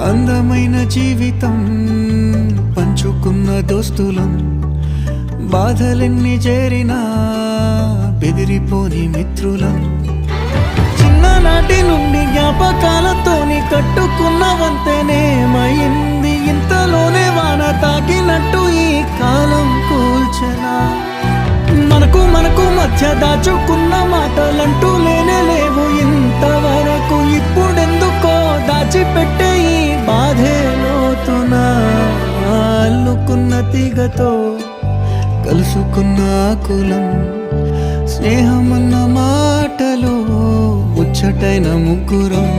అందమైన జీవితం పంచుకున్న దోస్తులం, బాధలెన్ని చేరినా బెదిరిపోని మిత్రులం. చిన్ననాటి నుండి జ్ఞాపకాలతోని కట్టుకున్న వంతెనేమైంది, ఇంతలోనే వాన తాకినట్టు ఈ కాలం కూల్చెనా. మనకు మధ్య దాచుకున్న మాటలంటూ లేనే లేవు ఇంతవరకు, ఇప్పుడెందుకో దాచిపెట్టే ఈ బాధే లోతున. అల్లుకున్న తీగతో కలుసుకున్న కులం, స్నేహమన్న మాటలు ముచ్చటైన ముగ్గురం.